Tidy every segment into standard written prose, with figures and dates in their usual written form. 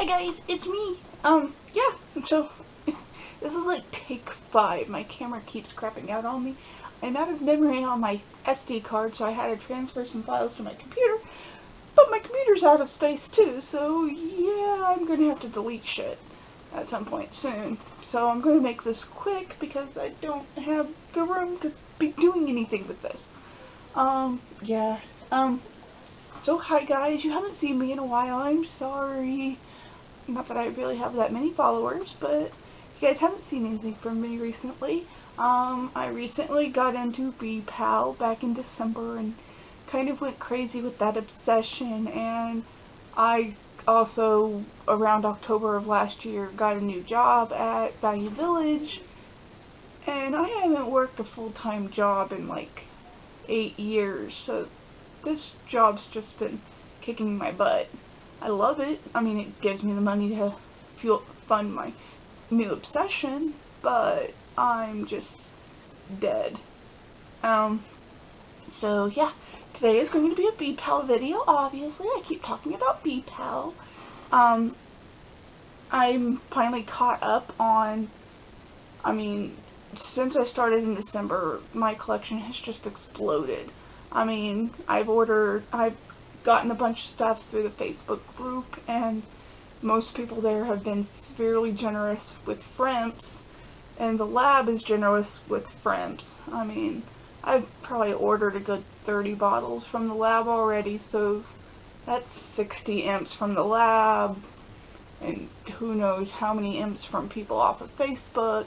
Hi guys, it's me. Yeah, so this is like take 5. My camera keeps crapping out on me. I'm out of memory on my SD card, so I had to transfer some files to my computer. But my computer's out of space too, so yeah, I'm gonna have to delete shit at some point soon. So I'm gonna make this quick because I don't have the room to be doing anything with this. Yeah. So hi guys, you haven't seen me in a while, I'm sorry. Not that I really have that many followers, but you guys haven't seen anything from me recently. I recently got into BPAL back in December and kind of went crazy with that obsession, and I also, around October of last year, got a new job at Value Village, and I haven't worked a full-time job in like 8 years, so this job's just been kicking my butt. I love it. I mean, it gives me the money to fund my new obsession, but I'm just dead. So yeah, today is going to be a BPAL video, obviously. I keep talking about BPAL. I'm finally caught up on, I mean, since I started in December, my collection has just exploded. I mean, I've gotten a bunch of stuff through the Facebook group, and most people there have been severely generous with frimps, and the lab is generous with frimps. I mean, I've probably ordered a good 30 bottles from the lab already, so that's 60 imps from the lab, and who knows how many imps from people off of Facebook.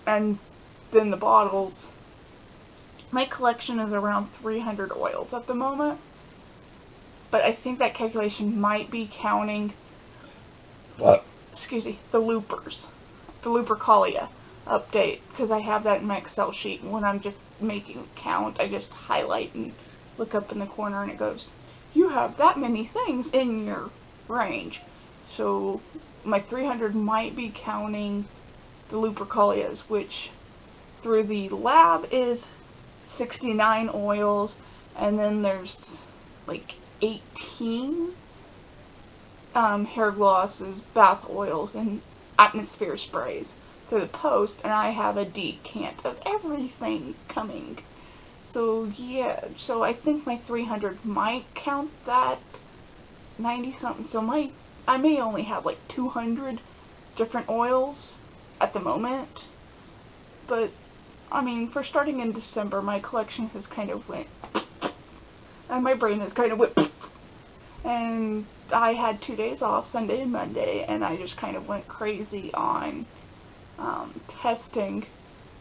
And then the bottles. My collection is around 300 oils at the moment, but I think that calculation might be counting, excuse me, the loopers, the Lupercalia update, because I have that in my Excel sheet, and when I'm just making a count, I just highlight and look up in the corner, and it goes, you have that many things in your range. So my 300 might be counting the Lupercalias, which through the lab is 69 oils, and then there's like 18 hair glosses, bath oils, and atmosphere sprays through the post, and I have a decant of everything coming. So yeah, so I think my 300 might count that 90 something, so I may only have like 200 different oils at the moment, but I mean, for starting in December, my collection has kind of went, and my brain has kind of went, and I had 2 days off, Sunday and Monday, and I just kind of went crazy on testing.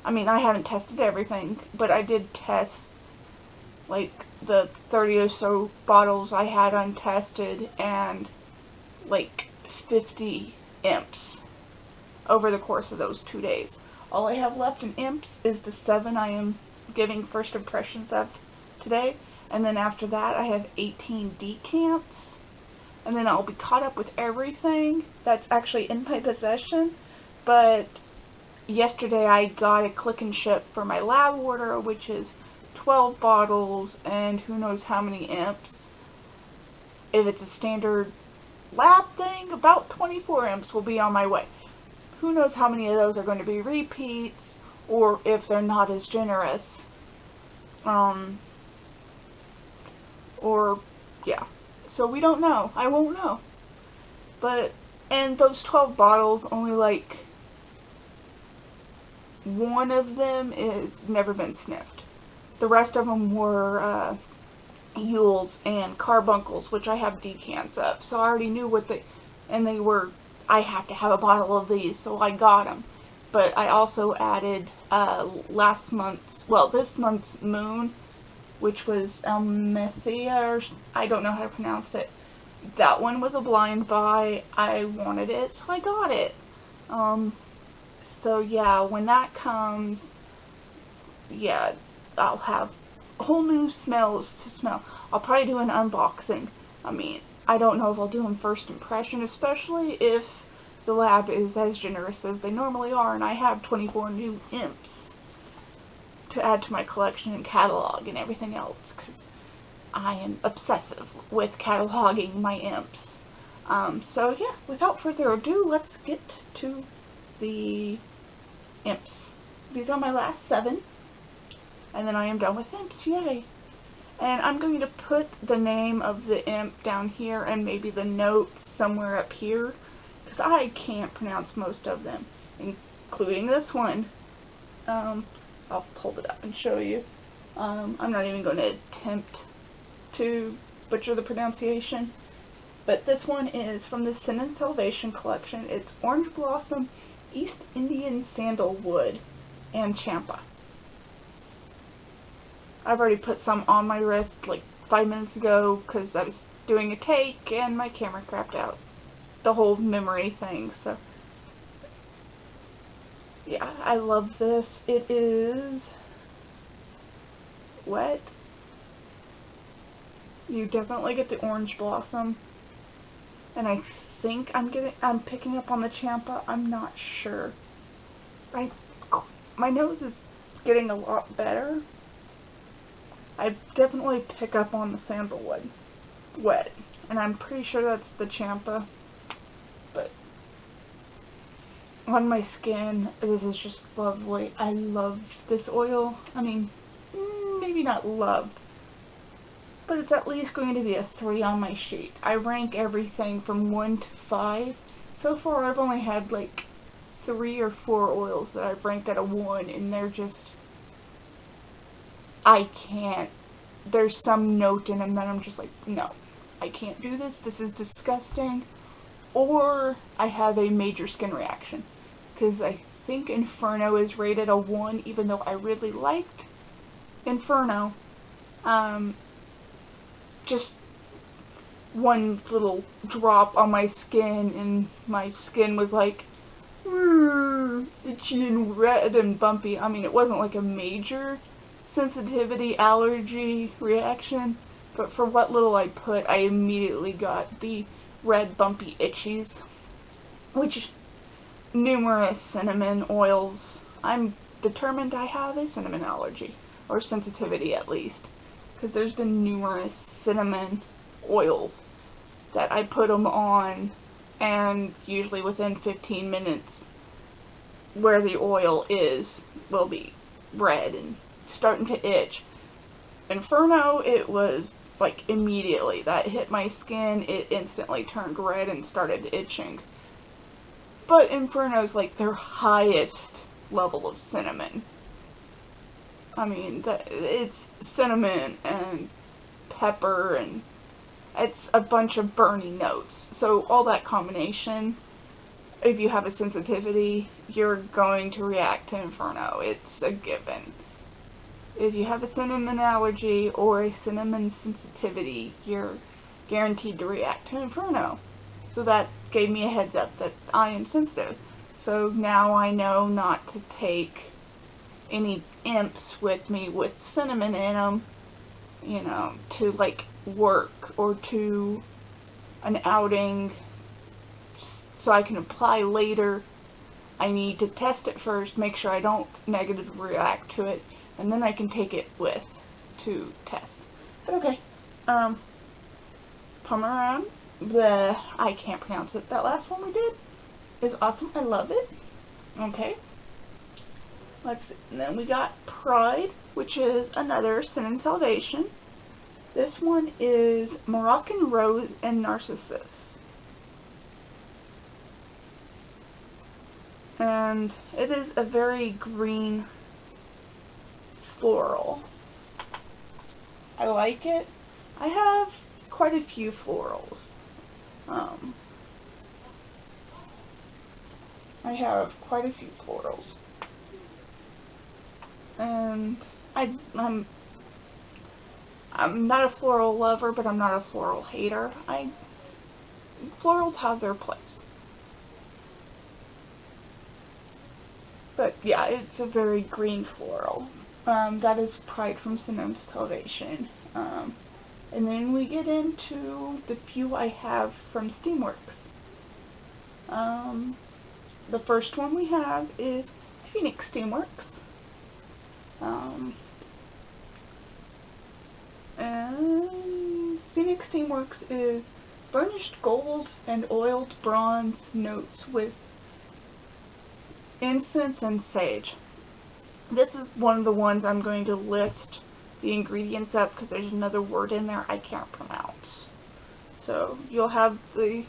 I mean, I haven't tested everything, but I did test like the 30 or so bottles I had untested, and like 50 imps over the course of those 2 days. All I have left in imps is the 7 I am giving first impressions of today, and then after that I have 18 decants, and then I'll be caught up with everything that's actually in my possession. But yesterday I got a click and ship for my lab order, which is 12 bottles and who knows how many imps. If it's a standard lab thing, about 24 imps will be on my way. Who knows how many of those are going to be repeats, or if they're not as generous. Yeah. So we don't know. I won't know. But, and those 12 bottles, only like one of them is never been sniffed. The rest of them were Yules and carbuncles, which I have decants of. So I already knew what they were. I have to have a bottle of these, so I got them. But I also added this month's moon, which was Elmethea, or I don't know how to pronounce it. That one was a blind buy. I wanted it, so I got it. So yeah, when that comes, yeah, I'll have whole new smells to smell. I'll probably do an unboxing. I mean, I don't know if I'll do them first impression, especially if the lab is as generous as they normally are, and I have 24 new imps to add to my collection and catalog and everything else, because I am obsessive with cataloging my imps. So yeah, without further ado, let's get to the imps. These are my last 7, and then I am done with imps, yay! And I'm going to put the name of the imp down here and maybe the notes somewhere up here, because I can't pronounce most of them, including this one. I'll pull it up and show you. I'm not even going to attempt to butcher the pronunciation, but this one is from the Sin and Salvation collection. It's Orange Blossom, East Indian Sandalwood, and Champa. I've already put some on my wrist like 5 minutes ago because I was doing a take and my camera crapped out. The whole memory thing, so yeah, I love this. It is wet. You definitely get the Orange Blossom, and I think I'm picking up on the Champa. I'm not sure. My nose is getting a lot better. I definitely pick up on the sandalwood wet, and I'm pretty sure that's the Champa. But on my skin, this is just lovely. I love this oil. I mean, maybe not love, but it's at least going to be a 3 on my sheet. I rank everything from 1 to 5. So far, I've only had like 3 or 4 oils that I've ranked at a 1, and they're just, I can't. There's some note in them that I'm just like, no, I can't do this. This is disgusting. Or I have a major skin reaction, because I think Inferno is rated a 1, even though I really liked Inferno. Just one little drop on my skin, and my skin was like, itchy and red and bumpy. I mean, it wasn't like a major sensitivity allergy reaction, but for what little I put, I immediately got the red bumpy itchies, which numerous cinnamon oils, I'm determined I have a cinnamon allergy, or sensitivity at least, because there's been numerous cinnamon oils that I put them on, and usually within 15 minutes where the oil is will be red and starting to itch. Inferno, it was like immediately that hit my skin, it instantly turned red and started itching. But Inferno's like their highest level of cinnamon. I mean, it's cinnamon and pepper, and it's a bunch of burning notes. So all that combination, if you have a sensitivity, you're going to react to Inferno. It's a given. If you have a cinnamon allergy or a cinnamon sensitivity, you're guaranteed to react to Inferno. So that gave me a heads up that I am sensitive. So now I know not to take any imps with me with cinnamon in them, you know, to like work or to an outing so I can apply later. I need to test it first, make sure I don't negatively react to it, and then I can take it with to test. But okay, Pomeran, I can't pronounce it. That last one we did is awesome. I love it. Okay. Let's see. And then we got Pride, which is another Sin and Salvation. This one is Moroccan Rose and Narcissus. And it is a very green floral. I like it. I have quite a few florals. I have quite a few florals. And I'm not a floral lover, but I'm not a floral hater. Florals have their place. But yeah, it's a very green floral. That is Pride from Sin and Salvation. And then we get into the few I have from Steamworks. The first one we have is Phoenix Steamworks. And Phoenix Steamworks is burnished gold and oiled bronze notes with incense and sage. This is one of the ones I'm going to list the ingredients of because there's another word in there I can't pronounce. So you'll have the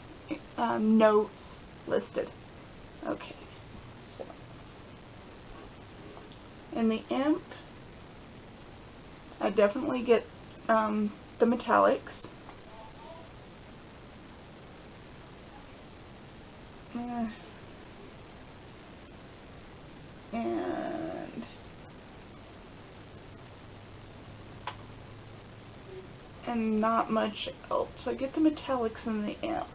notes listed. Okay, so in the imp, I definitely get the metallics. And not much else. I get the metallics in the imp.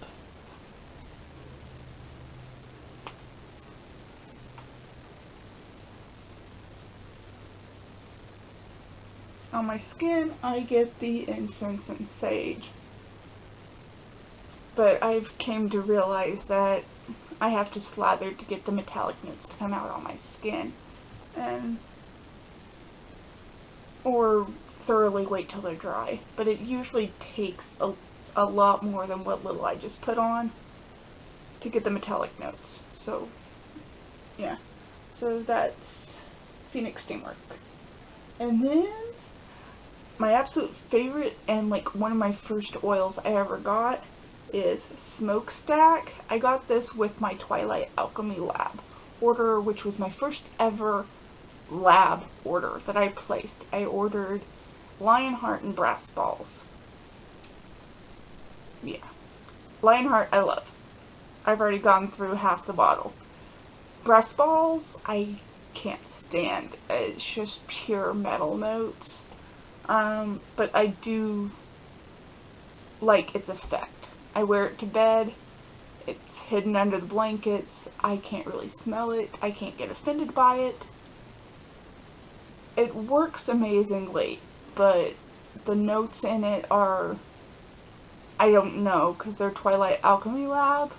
On my skin, I get the incense and sage. But I've came to realize that I have to slather to get the metallic notes to come out on my skin. Or thoroughly wait till they're dry. But it usually takes a lot more than what little I just put on to get the metallic notes. So, yeah. So that's Phoenix Steamwork. And then my absolute favorite and like one of my first oils I ever got is Smokestack. I got this with my Twilight Alchemy Lab order, which was my first ever lab order that I placed. I ordered Lionheart and Brass Balls. Yeah. Lionheart I love. I've already gone through half the bottle. Brass Balls I can't stand. It's just pure metal notes. But I do like its effect. I wear it to bed. It's hidden under the blankets. I can't really smell it. I can't get offended by it. It works amazingly, but the notes in it are, I don't know, because they're Twilight Alchemy Lab,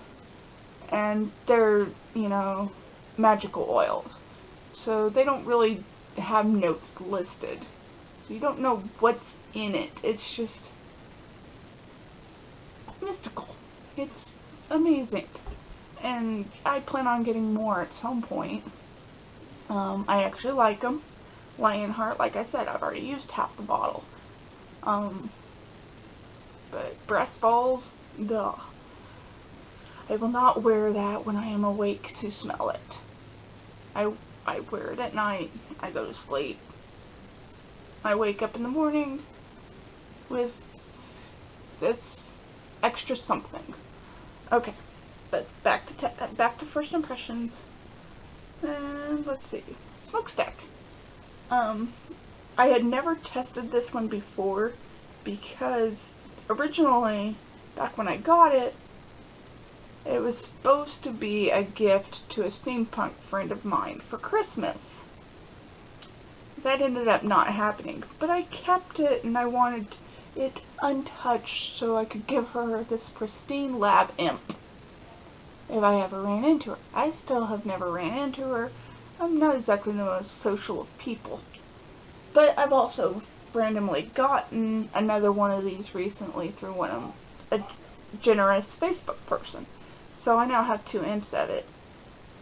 and they're, you know, magical oils. So they don't really have notes listed. So you don't know what's in it. It's just mystical. It's amazing. And I plan on getting more at some point. I actually like them. Lionheart, like I said, I've already used half the bottle. But Brass Balls, duh. I will not wear that when I am awake to smell it. I wear it at night. I go to sleep. I wake up in the morning with this extra something. Okay, but back to first impressions. And let's see, Smokestack. I had never tested this one before because originally, back when I got it, it was supposed to be a gift to a steampunk friend of mine for Christmas. That ended up not happening, but I kept it and I wanted it untouched so I could give her this pristine lab imp if I ever ran into her. I still have never ran into her. I'm not exactly the most social of people. But I've also randomly gotten another one of these recently through a generous Facebook person. So I now have 2 imps of it.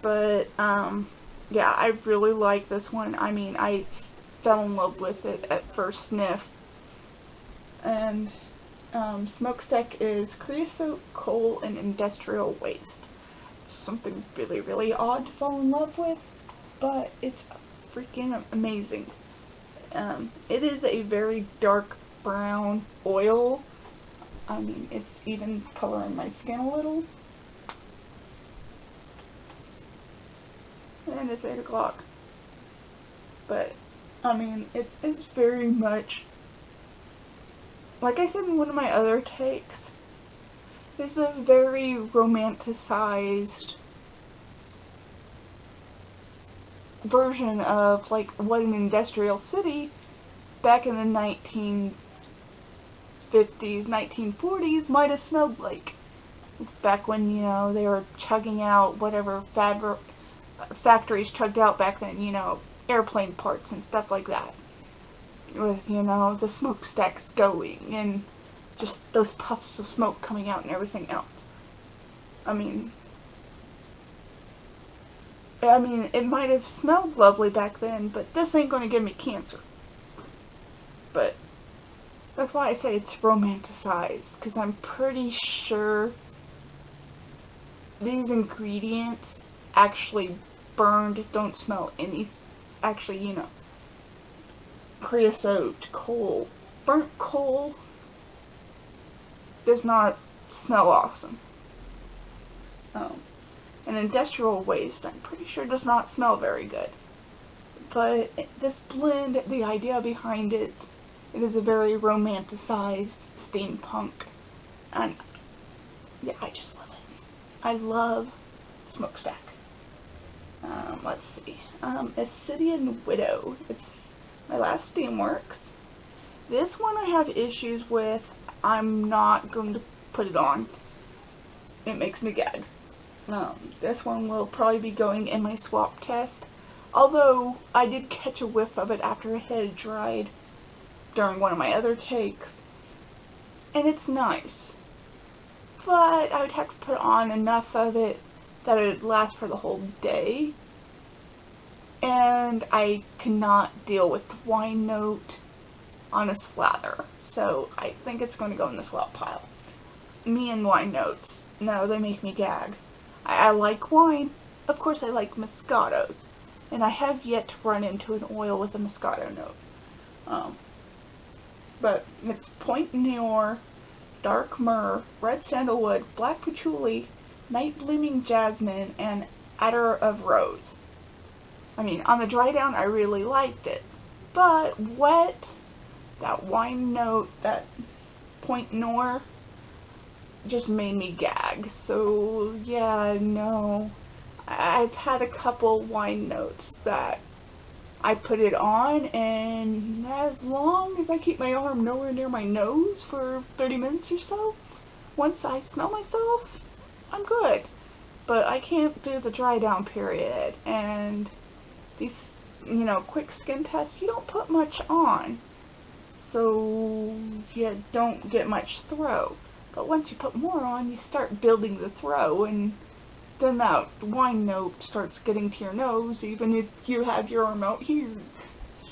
But, yeah, I really like this one. I mean, I fell in love with it at first sniff. And Smokestack is creosote, coal, and industrial waste. It's something really, really odd to fall in love with, but it's freaking amazing. It is a very dark brown oil. I mean, it's even coloring my skin a little. And it's 8 o'clock. But, I mean, it's very much, like I said in one of my other takes, it's a very romanticized version of, like, what an industrial city back in the 1950s, 1940s might have smelled like. Back when, you know, they were chugging out whatever factories chugged out back then, you know, airplane parts and stuff like that. with, you know, the smokestacks going and just those puffs of smoke coming out and everything else. I mean, it might have smelled lovely back then, but this ain't gonna give me cancer. But that's why I say it's romanticized, because I'm pretty sure these ingredients actually burned don't smell any. Actually, you know, creosote, coal, burnt coal does not smell awesome. And industrial waste, I'm pretty sure, does not smell very good. But this blend, the idea behind it, it is a very romanticized steampunk. And yeah, I just love it. I love smokestack. Let's see. Ascidian Widow. It's my last Steamworks. This one I have issues with. I'm not going to put it on. It makes me gag. This one will probably be going in my swap test. Although, I did catch a whiff of it after it had dried during one of my other takes. And it's nice. But I would have to put on enough of it that it would last for the whole day. And I cannot deal with the wine note on a slather. So I think it's going to go in the swap pile. Me and wine notes. No, they make me gag. I like wine. Of course I like Moscatos. And I have yet to run into an oil with a Moscato note. But it's Point Noir, Dark Myrrh, Red Sandalwood, Black Patchouli, Night Blooming Jasmine, and Attar of Rose. I mean, on the dry down I really liked it. But wet, that wine note, that Point Noir, just made me gag. So yeah, no. I've had a couple wine notes that I put it on, and as long as I keep my arm nowhere near my nose for 30 minutes or so, once I smell myself, I'm good. But I can't do the dry down period, and these, you know, quick skin tests, you don't put much on, so you don't get much throw. But once you put more on, you start building the throw, and then that wine note starts getting to your nose, even if you have your arm out here.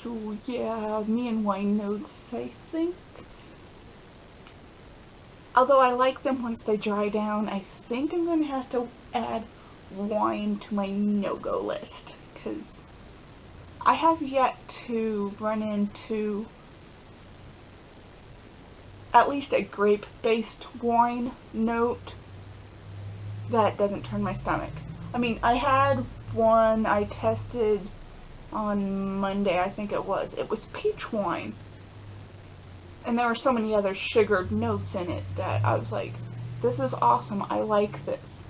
So yeah, me and wine notes, I think. Although I like them once they dry down, I think I'm going to have to add wine to my no-go list. Because I have yet to run into at least a grape-based wine note that doesn't turn my stomach. I mean, I had one I tested on Monday, I think it was. It was peach wine. And there were so many other sugared notes in it that I was like, this is awesome, I like this.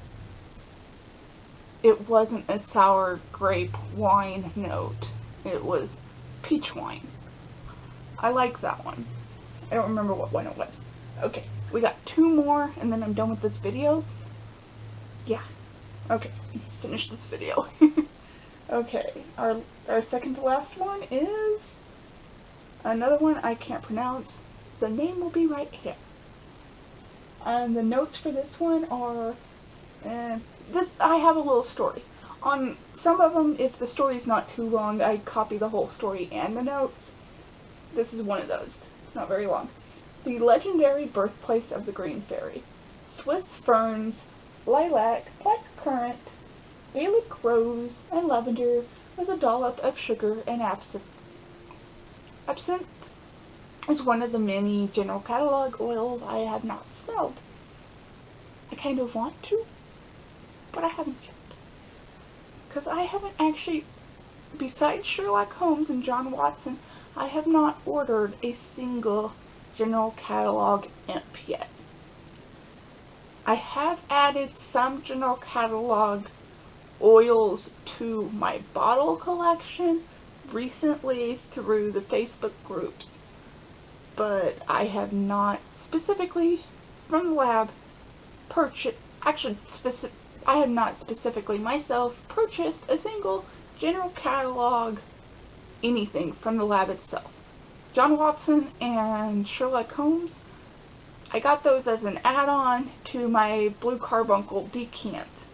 It wasn't a sour grape wine note. It was peach wine. I like that one. I don't remember what one it was. Okay, we got 2 more and then I'm done with this video. Yeah. Okay, finish this video. Okay, our second to last one is another one I can't pronounce. The name will be right here. And the notes for this one are, I have a little story. On some of them, if the story's not too long, I copy the whole story and the notes. This is one of those. It's not very long. The legendary birthplace of the Green Fairy. Swiss ferns, lilac, black currant, Gaelic rose, and lavender with a dollop of sugar and absinthe. Absinthe is one of the many general catalog oils I have not smelled. I kind of want to, but I haven't yet. Because I haven't actually, besides Sherlock Holmes and John Watson, I have not ordered a single general catalog imp yet. I have added some general catalog oils to my bottle collection recently through the Facebook groups, but I have not specifically from the lab purchased, I have not specifically myself purchased a single general catalog anything from the lab itself. John Watson and Sherlock Holmes, I got those as an add-on to my Blue Carbuncle decant.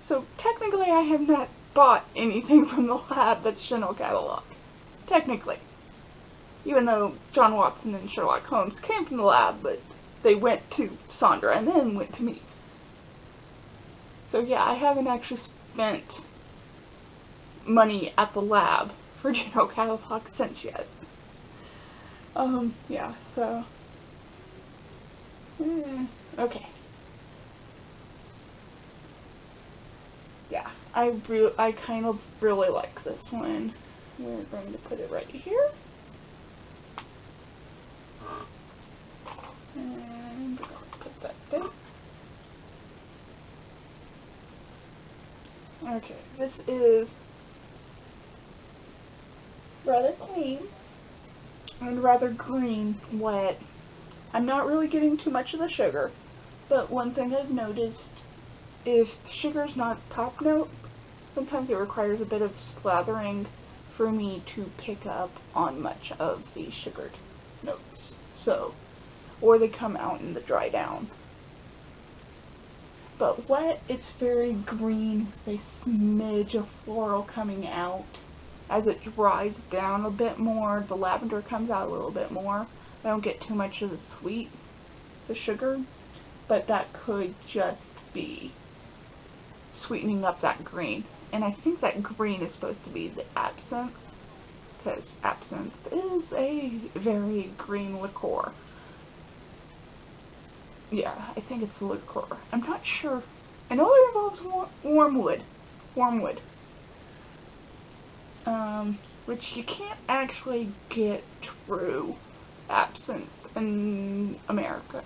So technically I have not bought anything from the lab that's general catalog. Technically. Even though John Watson and Sherlock Holmes came from the lab, but they went to Sandra and then went to me. So yeah, I haven't actually spent money at the lab for general catalog since yet. Yeah, so... okay. Yeah, I kind of really like this one. We're going to put it right here. And we're going to put that there. Okay, this is rather clean and rather green wet. I'm not really getting too much of the sugar, but one thing I've noticed, if the sugar's not top note, sometimes it requires a bit of slathering for me to pick up on much of the sugared notes. So, or they come out in the dry down. But wet, it's very green with a smidge of floral coming out. As it dries down a bit more, the lavender comes out a little bit more. I don't get too much of the sweet, the sugar, but that could just be sweetening up that green. And I think that green is supposed to be the absinthe, because absinthe is a very green liqueur. Yeah, I think it's liqueur. I'm not sure. I know it involves wormwood. Which you can't actually get through absinthe in America.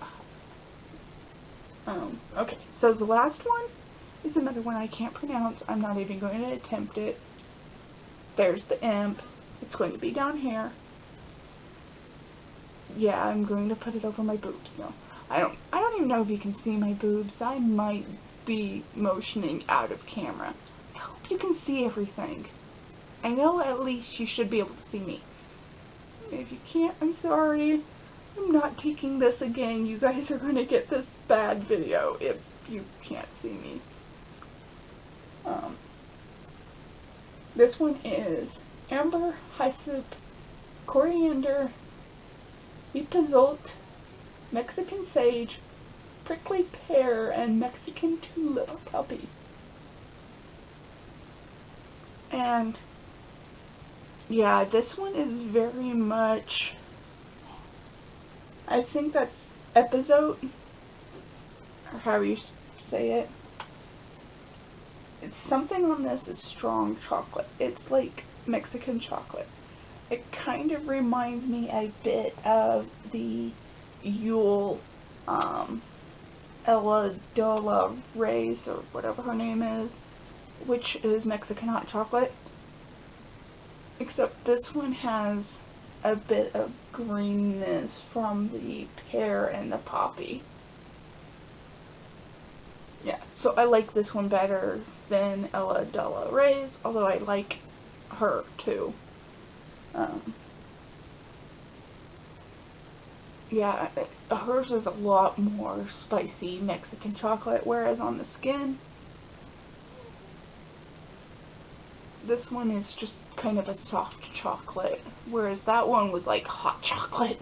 Okay, so the last one is another one I can't pronounce. I'm not even going to attempt it. There's the imp. It's going to be down here. Yeah, I'm going to put it over my boobs. No, I don't even know if you can see my boobs. I might be motioning out of camera. I hope you can see everything. I know at least you should be able to see me. If you can't, I'm sorry. I'm not taking this again. You guys are going to get this bad video if you can't see me. This one is amber, hyssop, coriander, epazote, Mexican sage, prickly pear, and Mexican tulip puppy. And yeah, this one is very much, I think that's epazote, or however you say it. It's something on this is strong chocolate. It's like Mexican chocolate. It kind of reminds me a bit of the Yule, Ella de la Reyes, or whatever her name is, which is Mexican hot chocolate. Except this one has a bit of greenness from the pear and the poppy. Yeah, so I like this one better than Ella de la Reyes, although I like her too. Yeah, hers is a lot more spicy Mexican chocolate, whereas on the skin, this one is just kind of a soft chocolate, whereas that one was like hot chocolate,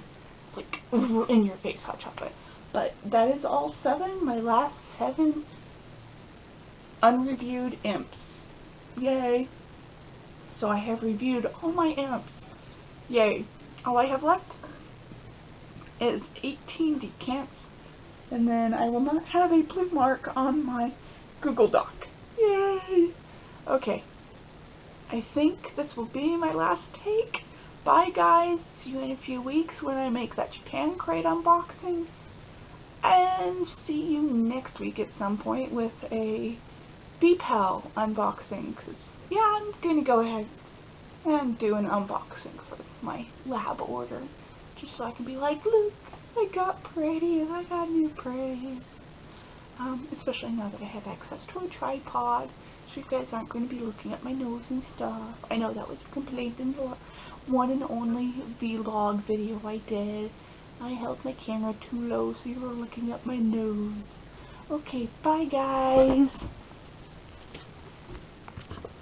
like in your face hot chocolate. But that is all 7, my last 7 unreviewed imps. Yay! So I have reviewed all my imps. Yay! All I have left is 18 decants, and then I will not have a blue mark on my Google Doc. Yay! Okay. I think this will be my last take. Bye guys, see you in a few weeks when I make that Japan crate unboxing. And see you next week at some point with a BPAL unboxing. Because, yeah, I'm going to go ahead and do an unboxing for my lab order. Just so I can be like, look, I got pretty and I got new praise. especially now that I have access to a tripod, so you guys aren't going to be looking at my nose and stuff. I know that was a complaint in the one and only vlog video I did. I held my camera too low so you were looking at my nose. Okay, bye guys!